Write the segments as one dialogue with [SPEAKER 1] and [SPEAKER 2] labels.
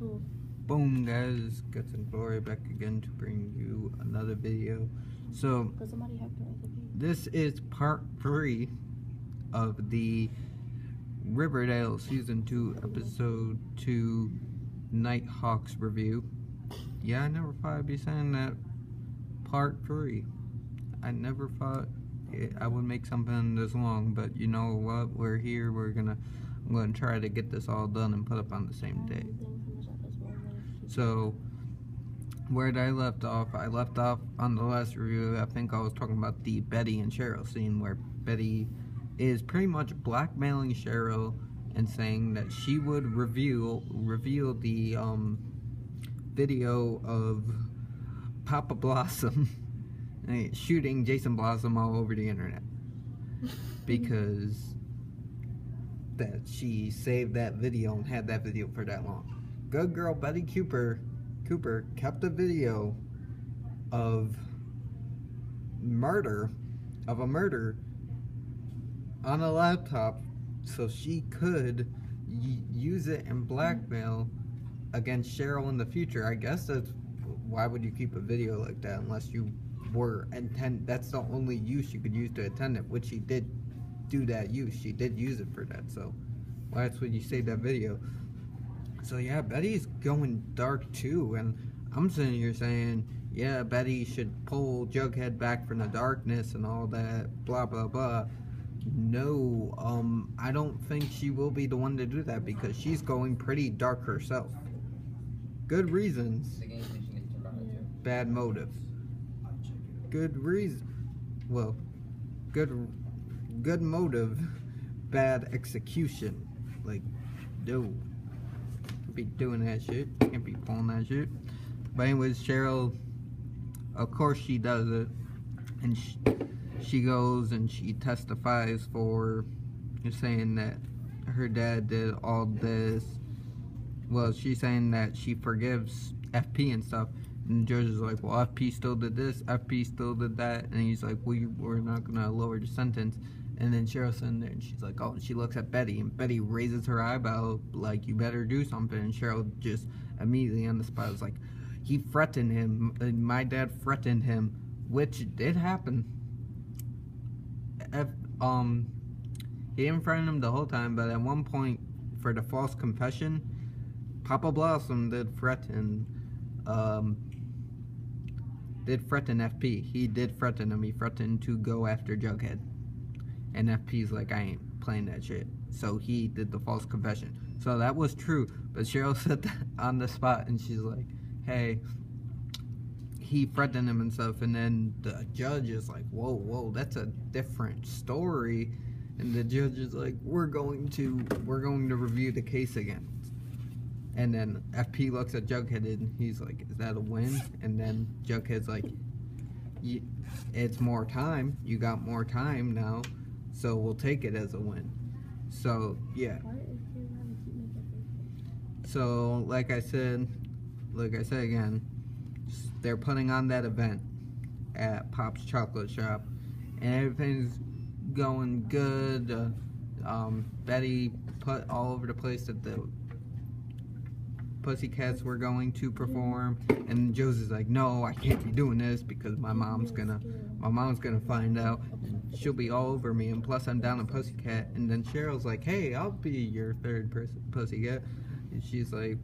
[SPEAKER 1] Boom, guys, Guts and Glory back again to bring you another video. So, this is part 3 of the Riverdale Season 2, Episode 2 Nighthawks review. Yeah, I never thought I'd be saying that. Part 3. I never thought I would make something this long, but you know what? We're here. I'm gonna try to get this all done and put up on the same day. So, where did I left off? I left off on the last review. I think I was talking about the Betty and Cheryl scene, where Betty is pretty much blackmailing Cheryl and saying that she would reveal the video of Papa Blossom shooting Jason Blossom all over the internet because that she saved that video and had that video for that long. Good girl Betty Cooper kept a video of a murder on a laptop so she could use it and blackmail against Cheryl in the future. I guess why would you keep a video like that unless you were that's the only use you could use to attend it, which she did do that use. She did use it for that, so why else would you save that video? So yeah, Betty's going dark too, and I'm sitting here saying, yeah, Betty should pull Jughead back from the darkness and all that, blah blah blah. No, I don't think she will be the one to do that because she's going pretty dark herself. Good reasons, bad motive. Good reason, well, good motive, bad execution. Like, no. Be doing that shit, can't be pulling that shit. But anyways, Cheryl, of course she does it, and she goes and she testifies for saying that her dad did all this. Well, she's saying that she forgives FP and stuff, and the judge is like, well, FP still did this, FP still did that, and he's like, we're not gonna lower the sentence. And then Cheryl's in there and she's like, oh, and she looks at Betty, and Betty raises her eyebrow like, you better do something. And Cheryl just immediately on the spot was like, he threatened him, my dad threatened him, which did happen. He didn't threaten him the whole time, but at one point for the false confession, Papa Blossom did threaten FP. He did threaten him. He threatened to go after Jughead. And FP's like, I ain't playing that shit. So he did the false confession. So that was true. But Cheryl said that on the spot, and she's like, hey, he threatened him and stuff. And then the judge is like, whoa, that's a different story. And the judge is like, we're going to review the case again. And then FP looks at Jughead and he's like, is that a win? And then Jughead's like, it's more time. You got more time now. So we'll take it as a win. So yeah. So like I said again, they're putting on that event at Pop's Chocolate Shop, and everything's going good. Betty put all over the place that the Pussycats were going to perform, and Josie's like, no, I can't be doing this because my mom's gonna find out and she'll be all over me, and plus I'm down a Pussycat. And then Cheryl's like, hey, I'll be your third Pussycat. And she's like,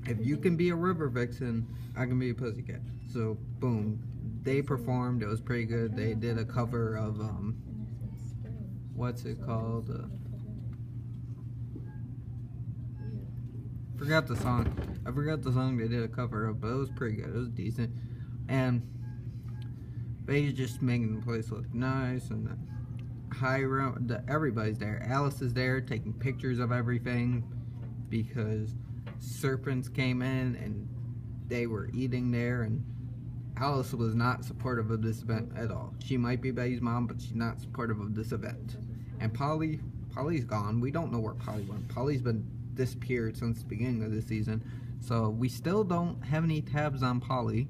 [SPEAKER 1] if you can be a river vixen, I can be a Pussycat. So boom, they performed. It was pretty good. They did a cover of what's it called, I forgot the song they did a cover of, but it was pretty good. It was decent. And they just making the place look nice, and everybody's there. Alice is there taking pictures of everything because serpents came in and they were eating there, and Alice was not supportive of this event at all. She might be Betty's mom, but she's not supportive of this event. And Polly's gone. We don't know where Polly went. Polly's been disappeared since the beginning of the season, so we still don't have any tabs on Polly.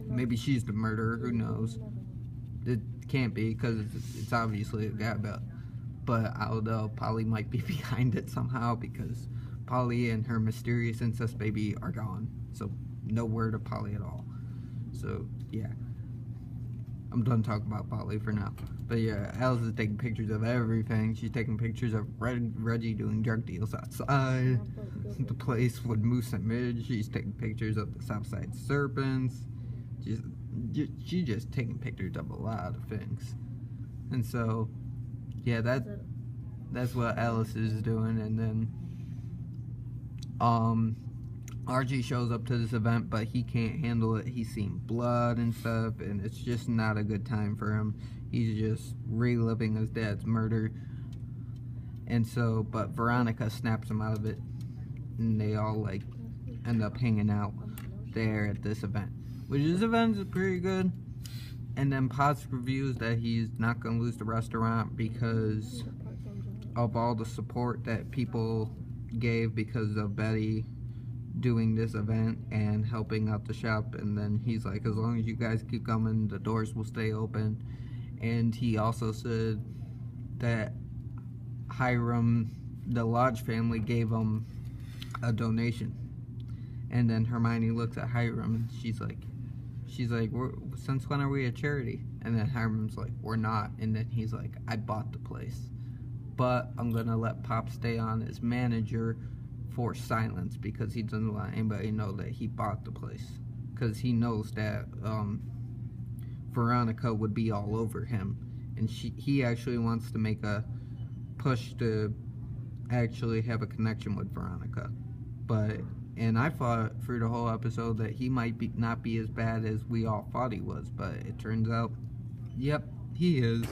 [SPEAKER 1] Maybe she's the murderer, who knows. It can't be because it's obviously a guy, but although Polly might be behind it somehow because Polly and her mysterious incest baby are gone. So no word of Polly at all. So yeah, I'm done talking about Polly for now. But yeah, Alice is taking pictures of everything. She's taking pictures of Reggie doing drug deals outside the place with Moose and Midge. She's taking pictures of the Southside Serpents. She's just taking pictures of a lot of things. And so, yeah, that's what Alice is doing. And then, Archie shows up to this event, but he can't handle it. He's seen blood and stuff, and it's just not a good time for him. He's just reliving his dad's murder. And so, but Veronica snaps him out of it, and they all, like, end up hanging out there at this event. Which this event is pretty good. And then Potts reviews that he's not going to lose the restaurant because of all the support that people gave because of Betty doing this event and helping out the shop. And then he's like, as long as you guys keep coming, the doors will stay open. And he also said that Hiram, the Lodge family, gave him a donation. And then Hermione looks at Hiram and she's like, since when are we a charity? And then Hiram's like, we're not. And then he's like, I bought the place, but I'm gonna let Pop stay on as manager for silence because he doesn't want anybody to know that he bought the place, because he knows that Veronica would be all over him, and he actually wants to make a push to actually have a connection with Veronica. And I thought through the whole episode that he might not be as bad as we all thought he was, but it turns out, yep, he is.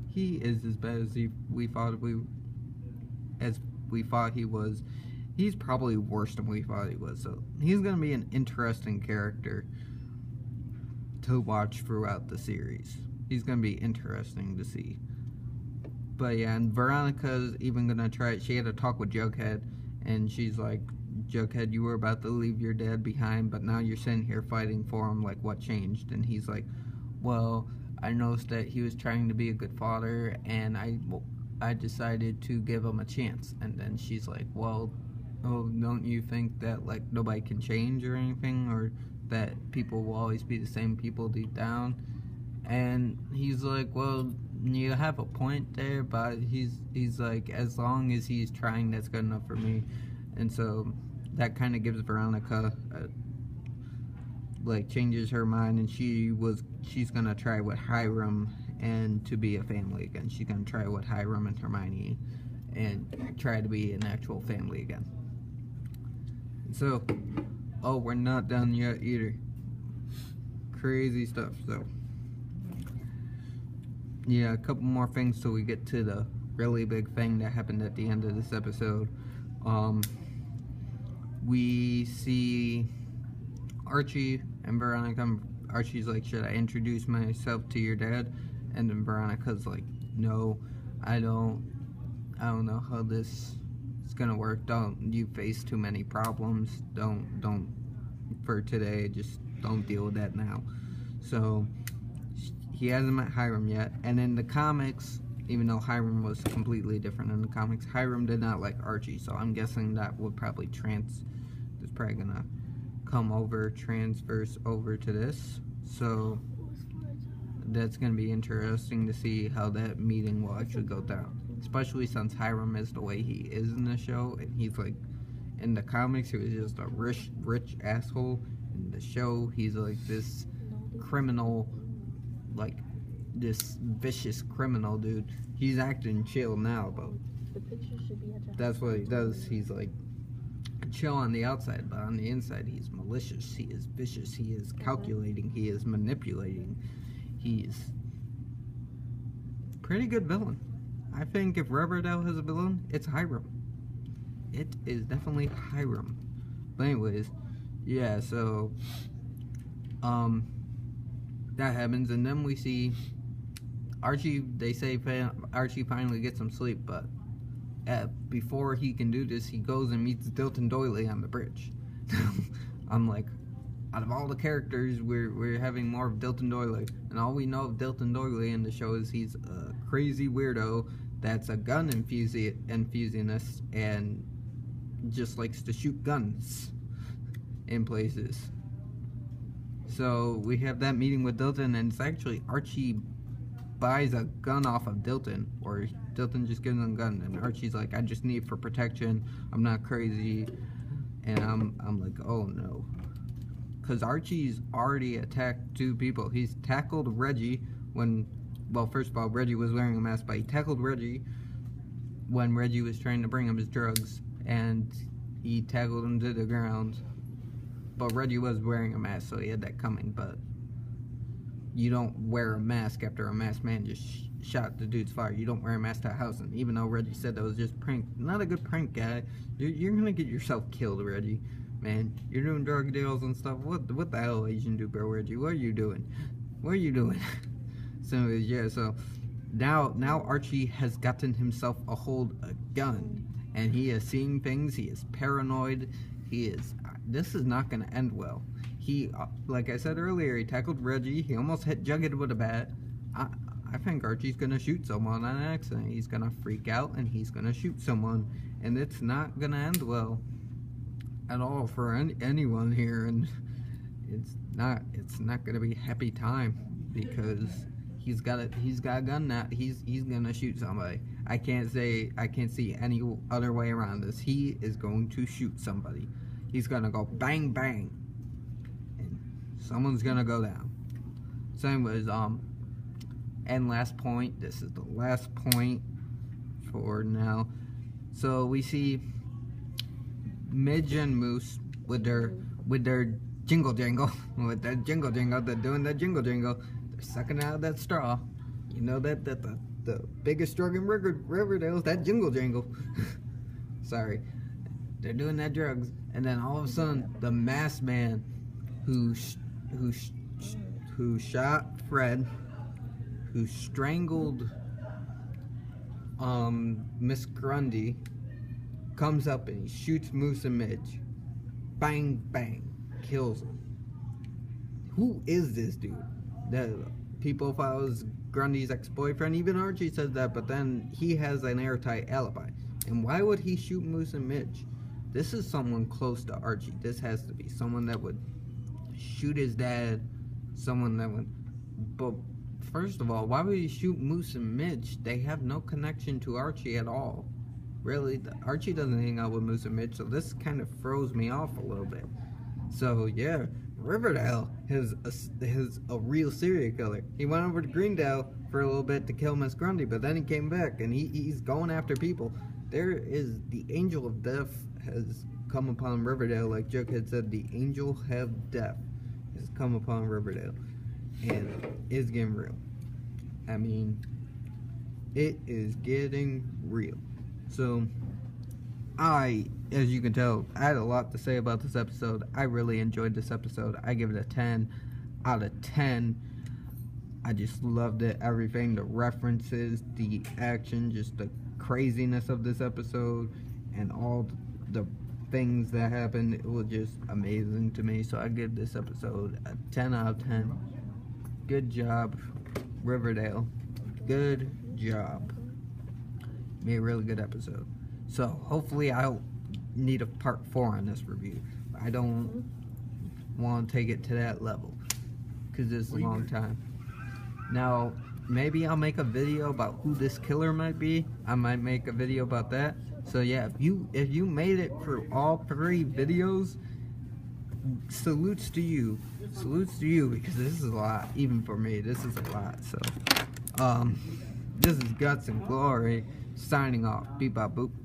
[SPEAKER 1] He is as bad as we thought he was. He's probably worse than we thought he was. So he's gonna be an interesting character to watch throughout the series. He's gonna be interesting to see. But yeah, and Veronica's even gonna try. She had a talk with Jughead, and she's like, Jughead, you were about to leave your dad behind, but now you're sitting here fighting for him. Like, what changed? And he's like, well, I noticed that he was trying to be a good father, and I decided to give him a chance. And then she's like, well, don't you think that, like, nobody can change or anything, or that people will always be the same people deep down? And he's like, well, you have a point there, but he's like, as long as he's trying, that's good enough for me. And so that kind of gives Veronica like changes her mind, and she's gonna try with Hiram and to be a family again. She's gonna try with Hiram and Hermione and try to be an actual family again. So, oh, we're not done yet either. Crazy stuff. So yeah, a couple more things till we get to the really big thing that happened at the end of this episode. We see Archie and Veronica. Archie's like, should I introduce myself to your dad? And then Veronica's like, no, I don't know how this is gonna work. You face too many problems. Don't for today, just don't deal with that now. So he hasn't met Hiram yet. And in the comics, even though Hiram was completely different in the comics, Hiram did not like Archie, so I'm guessing that would probably it's probably gonna transverse over to this. So that's gonna be interesting to see how that meeting will actually go down, especially since Hiram is the way he is in the show, and he's like, in the comics he was just a rich asshole. In the show he's like this criminal, like this vicious criminal dude. He's acting chill now, but that's what he does. He's like chill on the outside, but on the inside he's malicious, he is vicious, he is calculating, he is manipulating. He's pretty good villain. I think if Riverdale has a villain, it's Hiram. It is definitely Hiram. But anyways, yeah, so that happens, and then we see Archie. They say Archie finally gets some sleep, but before he can do this, he goes and meets Dilton Doily on the bridge. I'm like, out of all the characters, we're having more of Dilton Doily, and all we know of Dilton Doily in the show is he's a crazy weirdo that's a gun enthusiast and just likes to shoot guns in places. So we have that meeting with Dilton, and it's actually Archie buys a gun off of Dilton, or Dilton just gives him a gun, and Archie's like, I just need it for protection, I'm not crazy. And I'm like, oh no, because Archie's already attacked 2 people. He's tackled Reggie when, well, first of all, Reggie was wearing a mask, but he tackled Reggie when Reggie was trying to bring him his drugs, and he tackled him to the ground. But Reggie was wearing a mask, so he had that coming. But you don't wear a mask after a masked man just shot the dude's fire. You don't wear a mask to a house, and even though Reggie said that was just a prank, not a good prank, guy. You're gonna get yourself killed, Reggie. Man, you're doing drug deals and stuff. What the hell, Asian dude, bro, Reggie? What are you doing? What are you doing? So anyways, yeah. So now Archie has gotten himself a hold of a gun, and he is seeing things. He is paranoid. He is. This is not gonna end well. He, like I said earlier, he tackled Reggie. He almost hit Jughead with a bat. I think Archie's gonna shoot someone on accident. He's gonna freak out and he's gonna shoot someone, and it's not gonna end well at all for anyone here. And it's not gonna be a happy time, because he's got a gun now. He's gonna shoot somebody. I can't see any other way around this. He is going to shoot somebody. He's gonna go bang bang, and someone's gonna go down. So anyways, and last point, this is the last point for now. So we see Midge and Moose with their jingle jangle, with their jingle jangle. They're doing that jingle jangle. They're sucking out that straw. You know that the biggest drug in Riverdale is that jingle jangle. Sorry, they're doing that drugs, and then all of a sudden, the masked man who shot Fred, who strangled Miss Grundy, comes up and he shoots Moose and Midge. Bang bang, kills him. Who is this dude? The people thought it was Grundy's ex-boyfriend. Even Archie says that, but then he has an airtight alibi. And why would he shoot Moose and Midge? This is someone close to Archie. This has to be someone that would shoot his dad, someone that would... But first of all, why would he shoot Moose and Midge? They have no connection to Archie at all. Really, Archie doesn't hang out with Moose and Midge, so this kind of throws me off a little bit. So yeah, Riverdale is a real serial killer. He went over to Greendale for a little bit to kill Miss Grundy, but then he came back and he's going after people. There is the angel of death has come upon Riverdale, like Jughead said. The angel of death has come upon Riverdale, and it's getting real. I mean, it is getting real. So, as you can tell, I had a lot to say about this episode. I really enjoyed this episode. I give it a 10 out of 10. I just loved it. Everything, the references, the action, just the craziness of this episode, and all the things that happened. It was just amazing to me. So I give this episode a 10 out of 10. Good job, Riverdale. Good job. Made a really good episode. So hopefully I'll need a part 4 on this review. I don't want to take it to that level, because it's a long time. Now, maybe I'll make a video about who this killer might be. I might make a video about that. So yeah, if you made it through all 3 videos, salutes to you. Salutes to you, because this is a lot. Even for me, this is a lot. So, this is Guts and Glory signing off. Beep bop boop.